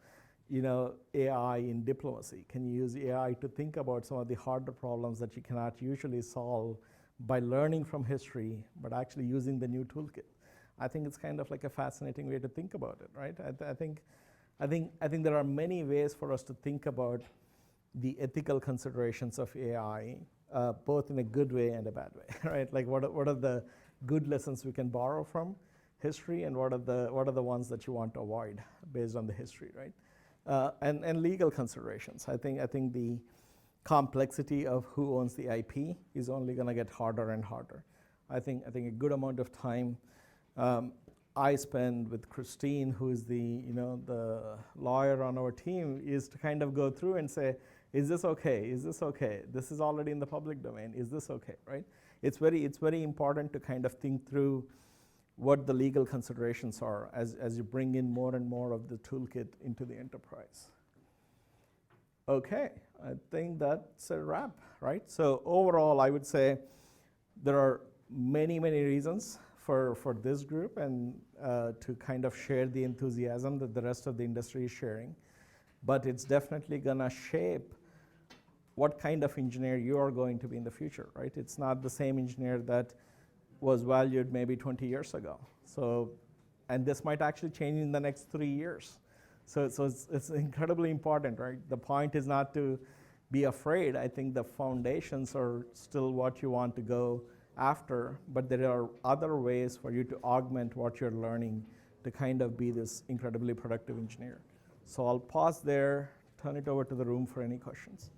Speaker 2: you know, AI in diplomacy? Can you use AI to think about some of the harder problems that you cannot usually solve by learning from history, but actually using the new toolkit? I think it's kind of like a fascinating way to think about it, right? I think there are many ways for us to think about the ethical considerations of AI, both in a good way and a bad way, right? Like, what are the good lessons we can borrow from, history and what are the ones that you want to avoid based on the history, right? And legal considerations. I think the complexity of who owns the IP is only going to get harder and harder. I think a good amount of time I spend with Christine, who is the lawyer on our team, is to kind of go through and say, is this okay? Is this okay? This is already in the public domain. Is this okay? Right? It's very important to kind of think through what the legal considerations are as you bring in more and more of the toolkit into the enterprise. Okay, I think that's a wrap, right? So overall, I would say there are many reasons for this group and to kind of share the enthusiasm that the rest of the industry is sharing. But it's definitely gonna shape what kind of engineer you are going to be in the future, right? It's not the same engineer that was valued maybe 20 years ago. So, and this might actually change in the next 3 years. So it's incredibly important, right? The point is not to be afraid. I think the foundations are still what you want to go after, but there are other ways for you to augment what you're learning to kind of be this incredibly productive engineer. So I'll pause there, turn it over to the room for any questions.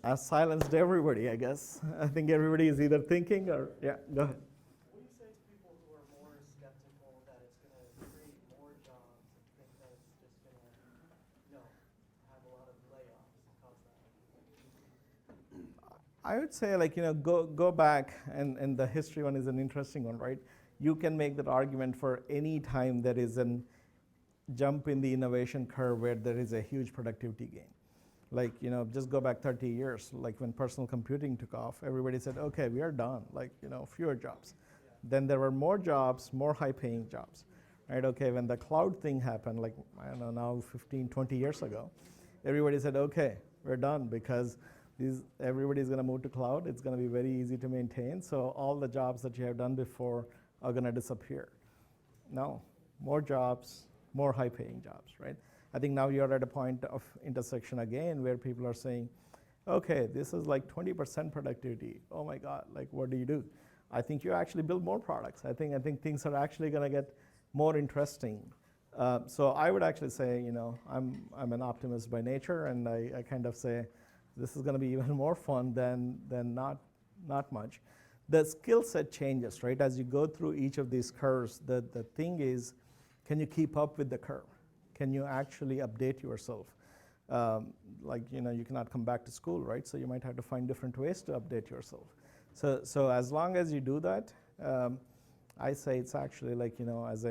Speaker 2: I silenced everybody, I guess. I think everybody is either thinking or, yeah, go ahead.
Speaker 3: What do you say to people who are more skeptical that it's going to create more jobs and think that it's just going to, have a lot of layoffs and cause that?
Speaker 2: I would say, go back, and the history one is an interesting one, right? You can make that argument for any time there is a jump in the innovation curve where there is a huge productivity gain. Just go back 30 years, like when personal computing took off, everybody said, okay, we are done, fewer jobs. Yeah. Then there were more jobs, more high-paying jobs, right? Okay, when the cloud thing happened, I don't know, now 15, 20 years ago, everybody said, okay, we're done because everybody's going to move to cloud. It's going to be very easy to maintain. So all the jobs that you have done before are going to disappear. No, more jobs, more high-paying jobs, right? I think now you're at a point of intersection again where people are saying, okay, this is 20% productivity. Oh my God, what do you do? I think you actually build more products. I think things are actually going to get more interesting. So I would actually say, I'm an optimist by nature, and I kind of say this is going to be even more fun than not much. The skill set changes, right? As you go through each of these curves, the thing is, can you keep up with the curve? Can you actually update yourself? You cannot come back to school, right? So you might have to find different ways to update yourself. So as long as you do that, I say it's actually as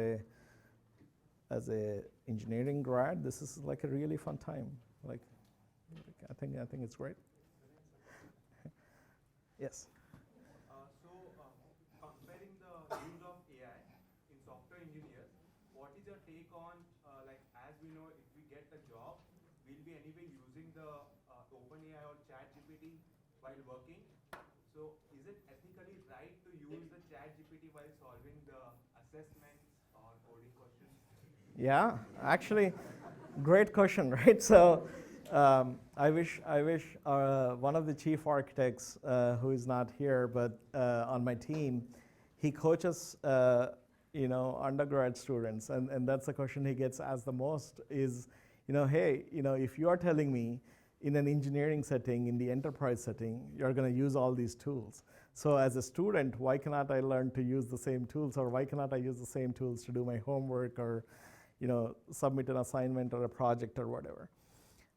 Speaker 2: a engineering grad, this is a really fun time. I think it's great. Yes.
Speaker 4: Comparing the use of AI in software engineers, what is your take on, as we know, if we get a job, we'll be anyway using the OpenAI or ChatGPT while working. So is it ethically right to use the ChatGPT while solving the assessments or coding questions?
Speaker 2: Yeah, actually, great question, right? So I wish one of the chief architects, who is not here, but on my team, he coaches undergrad students, and that's the question he gets asked the most is, hey, if you are telling me in an engineering setting, in the enterprise setting, you're going to use all these tools. So as a student, why cannot I learn to use the same tools, or why cannot I use the same tools to do my homework or, submit an assignment or a project or whatever?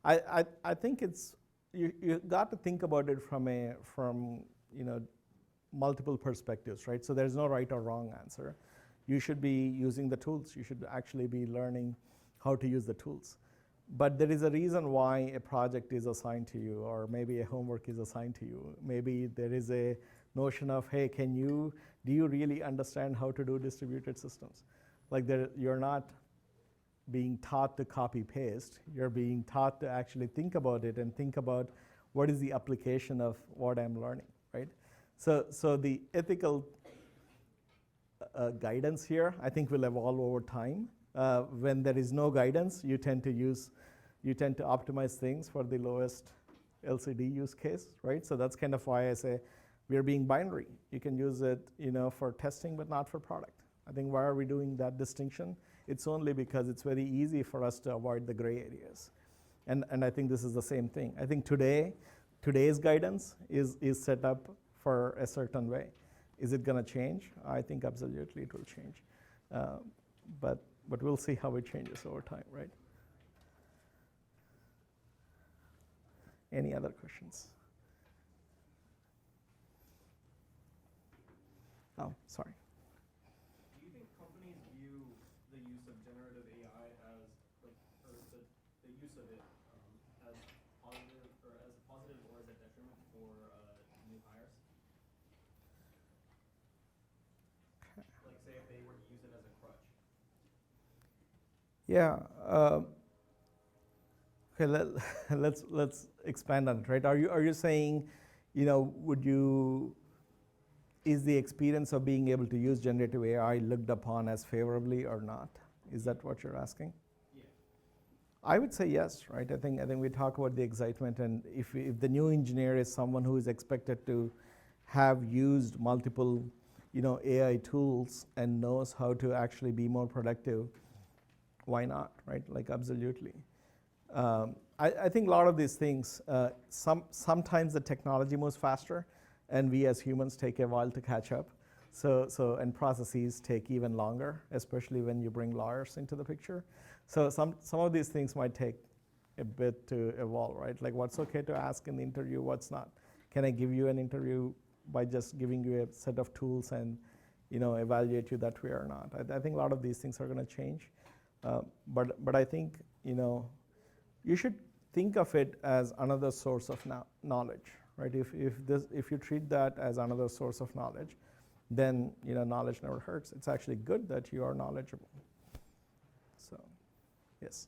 Speaker 2: I think it's, you got to think about it from multiple perspectives, right? So there's no right or wrong answer. You should be using the tools. You should actually be learning how to use the tools. But there is a reason why a project is assigned to you, or maybe a homework is assigned to you. Maybe there is a notion of, hey, do you really understand how to do distributed systems? You're not being taught to copy paste. You're being taught to actually think about it and think about what is the application of what I'm learning, right? So the ethical guidance here, I think, will evolve over time. When there is no guidance, you tend to optimize things for the lowest LCD use case, right? So that's kind of why I say we're being binary. You can use it, for testing, but not for product. I think why are we doing that distinction? It's only because it's very easy for us to avoid the gray areas. And I think this is the same thing. I think today's guidance is set up for a certain way. Is it going to change? I think absolutely it will change. But we'll see how it changes over time, right? Any other questions? Oh, sorry.
Speaker 5: Do you think companies view the use of generative AI as, like, or the use of it as positive, or as a positive or as a detriment for new hires? Like, say if they were to use it as a crutch.
Speaker 2: Yeah. Okay. Let's expand on it, right? Are you saying, is the experience of being able to use generative AI looked upon as favorably or not? Is that what you're asking?
Speaker 5: Yeah.
Speaker 2: I would say yes, right? I think we talk about the excitement, and if the new engineer is someone who is expected to have used multiple, AI tools and knows how to actually be more productive, why not, right? Like, absolutely. I think a lot of these things, sometimes the technology moves faster, and we as humans take a while to catch up. And processes take even longer, especially when you bring lawyers into the picture. So some of these things might take a bit to evolve, right? Like, what's okay to ask in the interview, what's not? Can I give you an interview by just giving you a set of tools and, evaluate you that way or not? I think a lot of these things are going to change. But I think, you should think of it as another source of knowledge, right? If you treat that as another source of knowledge, then knowledge never hurts. It's actually good that you are knowledgeable. So, yes.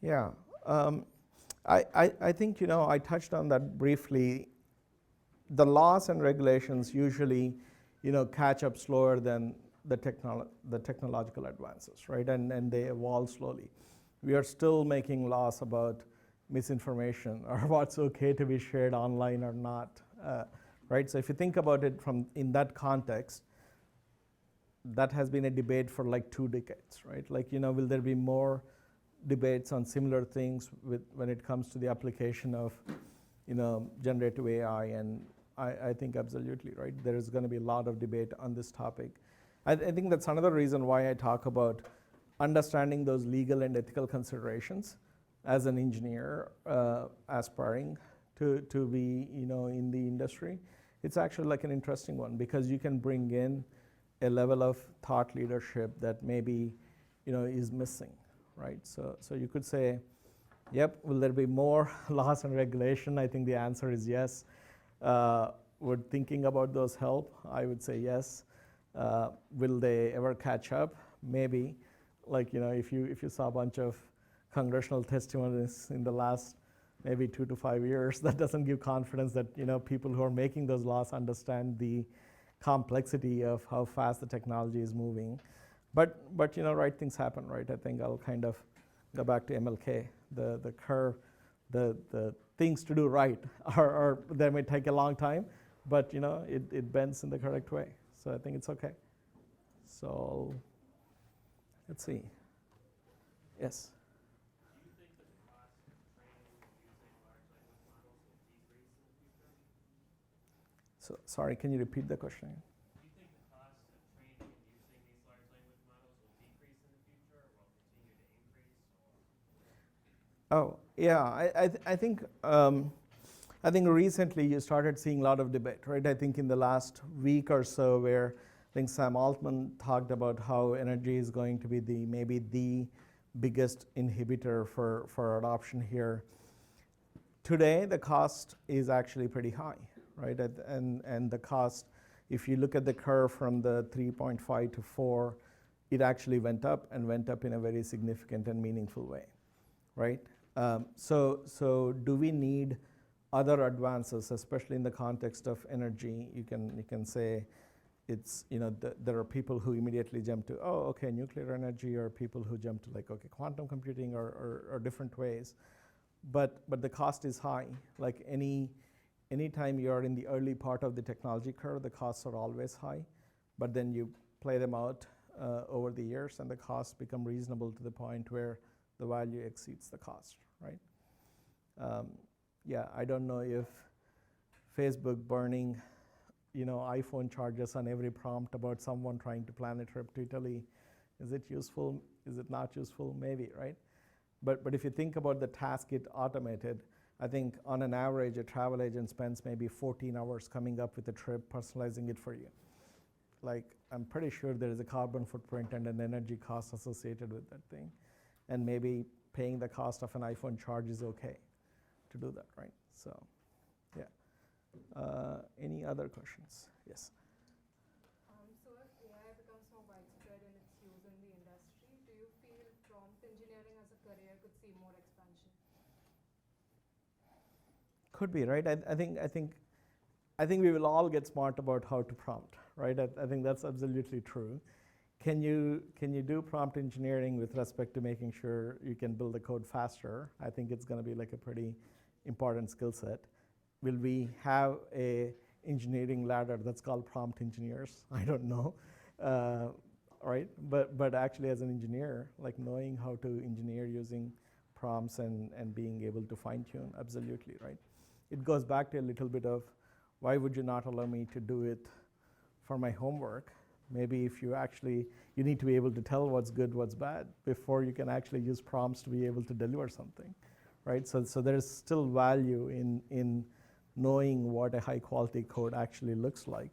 Speaker 2: Yeah. I think, I touched on that briefly. The laws and regulations usually, catch up slower than the technological advances, right? And they evolve slowly. We are still making laws about misinformation or what's okay to be shared online or not, right? So if you think about it in that context, that has been a debate for like 2 decades, right? Like, will there be more debates on similar things when it comes to the application of, generative AI? And I think absolutely, right? There is going to be a lot of debate on this topic. I think that's another reason why I talk about understanding those legal and ethical considerations as an engineer aspiring to be, in the industry. It's actually like an interesting one because you can bring in a level of thought leadership that maybe, is missing, right? So you could say, yep, will there be more laws and regulation? I think the answer is yes. Would thinking about those help? I would say yes. Will they ever catch up? Maybe. Like, if you saw a bunch of congressional testimonies in the last maybe 2 to 5 years, that doesn't give confidence that, people who are making those laws understand the complexity of how fast the technology is moving. But right things happen, right? I think I'll kind of go back to MLK. The curve, the things to do right are they may take a long time, but it bends in the correct way. So I think it's okay. So let's see. Yes.
Speaker 5: Do you think the cost of training and using large language models will decrease in the future?
Speaker 2: So sorry, can you repeat the question?
Speaker 5: Do you think the cost of training and using these large language models will decrease in the future, or will continue to increase?
Speaker 2: Oh, yeah. I think recently you started seeing a lot of debate, right? I think in the last week or so, where I think Sam Altman talked about how energy is going to be maybe the biggest inhibitor for adoption here. Today, the cost is actually pretty high, right? And the cost, if you look at the curve from the 3.5 to 4, it actually went up and went up in a very significant and meaningful way, right? So do we need other advances, especially in the context of energy? You can say it's, there are people who immediately jump to, oh, okay, nuclear energy, or people who jump to like, okay, quantum computing, or different ways. But the cost is high. Like anytime you're in the early part of the technology curve, the costs are always high. But then you play them out over the years, and the costs become reasonable to the point where the value exceeds the cost, right? Yeah, I don't know if Facebook burning, iPhone charges on every prompt about someone trying to plan a trip to Italy, is it useful? Is it not useful? Maybe, right? But if you think about the task it automated, I think on an average, a travel agent spends maybe 14 hours coming up with a trip, personalizing it for you. Like, I'm pretty sure there is a carbon footprint and an energy cost associated with that thing. And maybe paying the cost of an iPhone charge is okay to do that, right? So, yeah. Any other questions? Yes.
Speaker 6: So if AI becomes more widespread in its use in the industry, do you feel prompt engineering as a career could see more expansion?
Speaker 2: Could be, right? I think we will all get smart about how to prompt, right? I think that's absolutely true. Can you do prompt engineering with respect to making sure you can build the code faster? I think it's going to be like a pretty important skill set. Will we have a engineering ladder that's called prompt engineers? I don't know, right? But actually, as an engineer, like knowing how to engineer using prompts and being able to fine tune, absolutely, right? It goes back to a little bit of, why would you not allow me to do it for my homework? Maybe if you need to be able to tell what's good, what's bad, before you can actually use prompts to be able to deliver something, right? So there's still value in knowing what a high quality code actually looks like,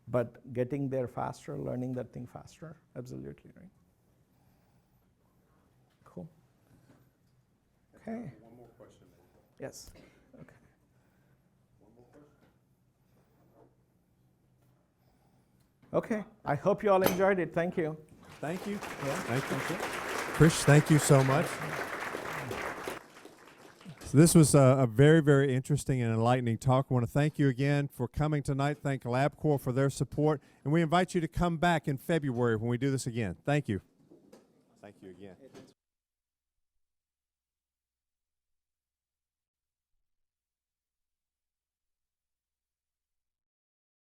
Speaker 2: but getting there faster, learning that thing faster, absolutely, right? Cool. Okay.
Speaker 1: One more question.
Speaker 2: Yes. Okay.
Speaker 1: One more question.
Speaker 2: Okay. I hope you all enjoyed it. Thank you.
Speaker 1: Thank you.
Speaker 2: Yeah.
Speaker 1: Thank you.
Speaker 2: Thank you.
Speaker 1: Krish, thank you so much. So this was a very, very interesting and enlightening talk. I want to thank you again for coming tonight. Thank LabCorp for their support. And we invite you to come back in February when we do this again. Thank you. Thank you again.